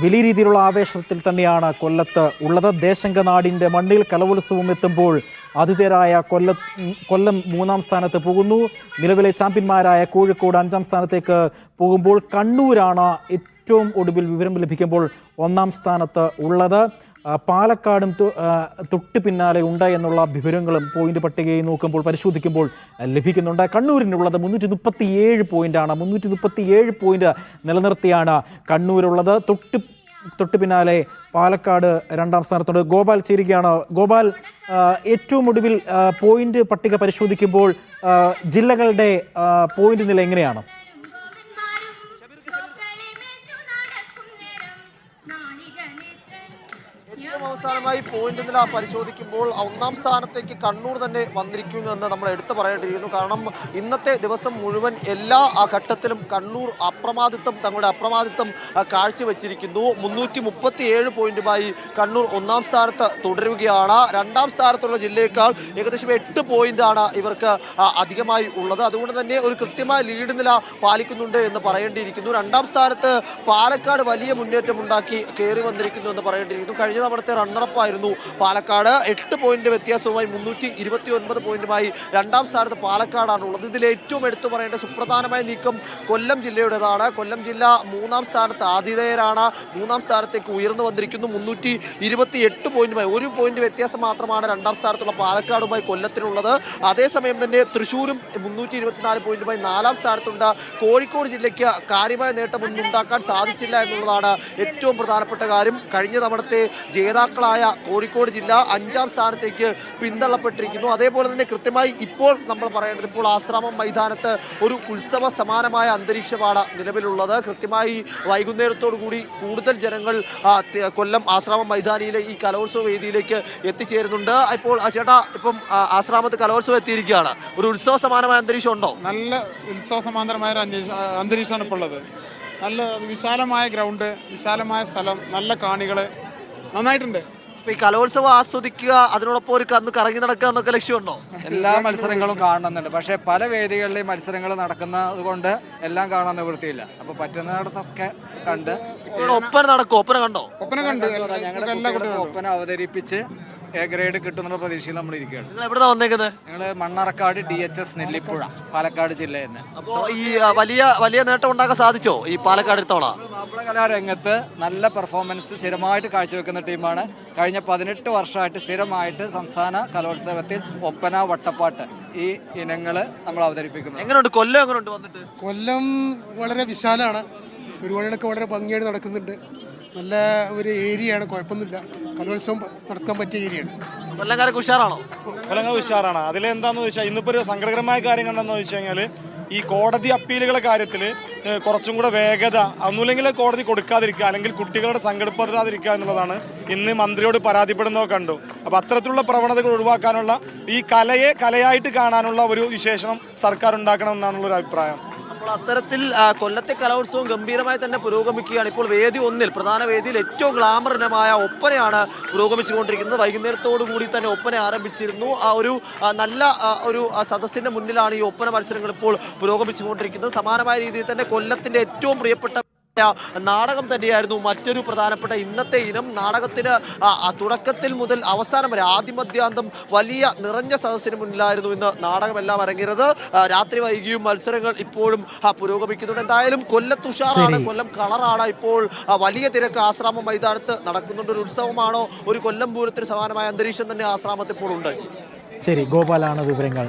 വലിയ രീതിയിലുള്ള ആവേശത്തിൽ തന്നെയാണ് കൊല്ലത്ത് ഉള്ളത്. ദേശംഗനാടിൻ്റെ മണ്ണിൽ കലോത്സവം എത്തുമ്പോൾ ആതിഥേയരായ കൊല്ലം 3-ാം സ്ഥാനത്ത് പോകുന്നു. നിലവിലെ ചാമ്പ്യന്മാരായ കോഴിക്കോട് 5-ാം സ്ഥാനത്തേക്ക് പോകുമ്പോൾ കണ്ണൂരാണ് ഏറ്റവും ഒടുവിൽ വിവരം ലഭിക്കുമ്പോൾ 1-ാം സ്ഥാനത്ത് ഉള്ളത്. പാലക്കാടും തൊട്ട് പിന്നാലെ ഉണ്ട് എന്നുള്ള വിവരങ്ങളും പോയിന്റ് പട്ടികയിൽ നോക്കുമ്പോൾ പരിശോധിക്കുമ്പോൾ ലഭിക്കുന്നുണ്ട്. കണ്ണൂരിനുള്ളത് 337 പോയിന്റാണ്. 337 പോയിന്റ് നിലനിർത്തിയാണ് കണ്ണൂരുള്ളത്. തൊട്ട് പിന്നാലെ പാലക്കാട് 2-ാം സ്ഥാനത്തുണ്ട്. ഗോപാൽ ചേരുകയാണ്. ഗോപാൽ, ഏറ്റവും ഒടുവിൽ പോയിന്റ് പട്ടിക പരിശോധിക്കുമ്പോൾ ജില്ലകളുടെ പോയിന്റ് നില എങ്ങനെയാണ്? ഏറ്റവും അവസാനമായി പോയിന്റ് നില പരിശോധിക്കുമ്പോൾ 1-ാം സ്ഥാനത്തേക്ക് കണ്ണൂർ തന്നെ വന്നിരിക്കുന്നു എന്ന് നമ്മൾ എടുത്തു പറയേണ്ടിയിരിക്കുന്നു. കാരണം ഇന്നത്തെ ദിവസം മുഴുവൻ എല്ലാ ഘട്ടത്തിലും കണ്ണൂർ തങ്ങളുടെ അപ്രമാദിത്വം കാഴ്ചവെച്ചിരിക്കുന്നു. 337 പോയിന്റുമായി കണ്ണൂർ 1-ാം സ്ഥാനത്ത് തുടരുകയാണ്. 2-ാം സ്ഥാനത്തുള്ള ജില്ലയേക്കാൾ ഏകദേശം 8 പോയിന്റാണ് ഇവർക്ക് അധികമായി ഉള്ളത്. അതുകൊണ്ട് തന്നെ ഒരു കൃത്യമായ ലീഡ് നില പാലിക്കുന്നുണ്ട് എന്ന് പറയേണ്ടിയിരിക്കുന്നു. 2-ാം സ്ഥാനത്ത് പാലക്കാട് വലിയ മുന്നേറ്റമുണ്ടാക്കി കയറി വന്നിരിക്കുന്നു എന്ന് പറയേണ്ടിയിരിക്കുന്നു. കഴിഞ്ഞ തവണത്തെ റണ്ണറപ്പായിരുന്നു പാലക്കാട്. 8 പോയിന്റ് വ്യത്യാസവുമായി 329 പോയിന്റുമായി 2-ാം സ്ഥാനത്ത് പാലക്കാടാണ് ഉള്ളത്. ഇതിൽ ഏറ്റവും എടുത്തു പറയേണ്ട സുപ്രധാനമായ നീക്കം കൊല്ലം ജില്ലയുടേതാണ്. കൊല്ലം ജില്ല 3-ാം സ്ഥാനത്ത് ആതിഥേയരാണ്. 3-ാം സ്ഥാനത്തേക്ക് ഉയർന്നു വന്നിരിക്കുന്നു. 328 പോയിന്റുമായി 1 പോയിന്റ് വ്യത്യാസം മാത്രമാണ് 2-ാം സ്ഥാനത്തുള്ള പാലക്കാടുമായി കൊല്ലത്തിനുള്ളത്. അതേസമയം തന്നെ തൃശ്ശൂരും 324 പോയിന്റുമായി 4-ാം സ്ഥാനത്തുണ്ട്. കോഴിക്കോട് ജില്ലയ്ക്ക് കാര്യമായ നേട്ടമൊന്നും ഉണ്ടാക്കാൻ സാധിച്ചില്ല എന്നുള്ളതാണ് ഏറ്റവും പ്രധാനപ്പെട്ട കാര്യം. കഴിഞ്ഞ തവണത്തെ ജേതാക്കളായ കോഴിക്കോട് ജില്ല 5-ാം സ്ഥാനത്തേക്ക് പിന്തള്ളപ്പെട്ടിരിക്കുന്നു. അതേപോലെ തന്നെ കൃത്യമായി ഇപ്പോൾ നമ്മൾ പറയേണ്ടത്, ഇപ്പോൾ ആശ്രാമം മൈതാനത്ത് ഒരു ഉത്സവ സമാനമായ അന്തരീക്ഷമാണ് നിലവിലുള്ളത്. കൃത്യമായി വൈകുന്നേരത്തോടു കൂടി കൂടുതൽ ജനങ്ങൾ കൊല്ലം ആശ്രാമം മൈതാനിയിലെ ഈ കലോത്സവ വേദിയിലേക്ക് എത്തിച്ചേരുന്നുണ്ട്. ഇപ്പോൾ ചേട്ടാ, ഇപ്പം ആശ്രാമത്ത് കലോത്സവം എത്തിയിരിക്കുകയാണ്. ഒരു ഉത്സവ സമാനമായ അന്തരീക്ഷം ഉണ്ടോ? നല്ല ഉത്സവ സമാന്തരമായ അന്തരീക്ഷമാണ് ഇപ്പോൾ ഉള്ളത്. നല്ല വിശാലമായ ഗ്രൗണ്ട്, വിശാലമായ സ്ഥലം, നല്ല കാണികൾ, നന്നായിട്ടുണ്ട്. ഈ കലോത്സവം ആസ്വദിക്കുക, അതിനോടൊപ്പം ഒരു കന്ന് കറങ്ങി നടക്കുക എന്നൊക്കെ ലക്ഷ്യമുണ്ടോ? എല്ലാ മത്സരങ്ങളും കാണുന്നുണ്ട്. പക്ഷേ പല വേദികളിലെയും മത്സരങ്ങൾ നടക്കുന്നത് കൊണ്ട് എല്ലാം കാണാൻ നിവൃത്തിയില്ല. അപ്പോൾ പറ്റുന്നിടത്തൊക്കെ കണ്ട് ഒപ്പന നടക്കും. ഒപ്പന കണ്ടോ? ഒപ്പന കണ്ട് ഞങ്ങളുടെ എല്ലാ കുട്ടികളും ഒപ്പന അവതരിപ്പിച്ച് എ ഗ്രേഡ് കിട്ടുന്നുള്ള പ്രതീക്ഷയിൽ നമ്മൾ ഇരിക്കുകയാണ്. നിങ്ങൾ എവിടെയാ വന്നേക്കുന്നത്? ഞങ്ങൾ മണ്ണാർക്കാട് DHS നെല്ലിപ്പുഴ, പാലക്കാട് ജില്ലയിൽ നിന്ന്. അപ്പോൾ ഈ വലിയ നേട്ടം ഉണ്ടാക്കാൻ സാധിച്ചോ ഈ പാലക്കാട് തവണ? മാപ്പിള കലാരംഗത്ത് നല്ല പെർഫോമൻസ് സ്ഥിരമായിട്ട് കാഴ്ചവെക്കുന്ന ടീമാണ്. കഴിഞ്ഞ 18 വർഷമായിട്ട് സ്ഥിരമായിട്ട് സംസ്ഥാന കലോത്സവത്തിൽ ഒപ്പന, വട്ടപ്പാട്ട് ഈ ഇനങ്ങൾ നമ്മൾ അവതരിപ്പിക്കുന്നു. എങ്ങനെയുണ്ട് കൊല്ലം? എങ്ങനെയുണ്ട് വന്നിട്ട്? കൊല്ലം വളരെ വിശാലമാണ്. പരിപാടികളൊക്കെ വളരെ ഭംഗിയായിട്ട് നടക്കുന്നുണ്ട്. നല്ല ഒരു ഏരിയയാണ്, കുഴപ്പമൊന്നുമില്ല. കലോത്സവം നടക്കാൻ പറ്റിയ ഏരിയയാണ്. കൊല്ലംകാരൊക്കെ ഉഷാറാണോ? കൊല്ലങ്ങൾ ഉഷാറാണ്. അതിലെന്താണെന്ന് ചോദിച്ചാൽ, ഇന്നിപ്പോൾ ഒരു സങ്കടകരമായ കാര്യം കണ്ടെന്ന് വെച്ച് കഴിഞ്ഞാൽ, ഈ കോടതി അപ്പീലുകളുടെ കാര്യത്തിൽ കുറച്ചും കൂടെ വേഗത, ഒന്നുമില്ലെങ്കിൽ കോടതി കൊടുക്കാതിരിക്കുക, അല്ലെങ്കിൽ കുട്ടികളുടെ സങ്കടപ്പെടാതിരിക്കുക എന്നുള്ളതാണ് ഇന്ന് മന്ത്രിയോട് പരാതിപ്പെടുന്നതൊക്കെ കണ്ടു. അപ്പോൾ അത്തരത്തിലുള്ള പ്രവണതകൾ ഒഴിവാക്കാനുള്ള, ഈ കലയെ കലയായിട്ട് കാണാനുള്ള ഒരു വിശേഷണം സർക്കാർ ഉണ്ടാക്കണമെന്നാണുള്ളൊരു അഭിപ്രായം. അപ്പോൾ അത്തരത്തിൽ കൊല്ലത്തെ കലോത്സവം ഗംഭീരമായി തന്നെ പുരോഗമിക്കുകയാണ്. ഇപ്പോൾ വേദി 1-ൽ, പ്രധാന വേദിയിൽ ഏറ്റവും ഗ്ലാമറിനമായ ഒപ്പനയാണ് പുരോഗമിച്ചുകൊണ്ടിരിക്കുന്നത്. വൈകുന്നേരത്തോടു കൂടി തന്നെ ഒപ്പന ആരംഭിച്ചിരുന്നു. ഒരു നല്ല ഒരു സദസ്സിന്റെ മുന്നിലാണ് ഈ ഒപ്പന മത്സരങ്ങൾ ഇപ്പോൾ പുരോഗമിച്ചുകൊണ്ടിരിക്കുന്നത്. സമാനമായ രീതിയിൽ തന്നെ കൊല്ലത്തിന്റെ ഏറ്റവും പ്രിയപ്പെട്ട നാടകം തന്നെയായിരുന്നു മറ്റൊരു പ്രധാനപ്പെട്ട ഇന്നത്തെ ഇനം. നാടകത്തിന് തുടക്കത്തിൽ മുതൽ അവസാനം വരെ ആദ്യമധ്യാന്തം വലിയ നിറഞ്ഞ സദസ്സിന് മുന്നിലായിരുന്നു ഇന്ന് നാടകമെല്ലാം അരങ്ങേറത്. രാത്രി വൈകിയും മത്സരങ്ങൾ ഇപ്പോഴും പുരോഗമിക്കുന്നുണ്ട്. എന്തായാലും കൊല്ലത്തുഷാറാണ്, കൊല്ലം കളറാണ്. ഇപ്പോൾ വലിയ തിരക്ക് ആശ്രാമം മൈതാനത്ത് നടക്കുന്നുണ്ട്. ഒരു ഉത്സവമാണോ, ഒരു കൊല്ലം പൂരത്തിന് സമാനമായ അന്തരീക്ഷം തന്നെ ആശ്രാമത്ത് ഇപ്പോൾ ഉണ്ട്. ശരി, ഗോപാലാണ് വിവരങ്ങൾ.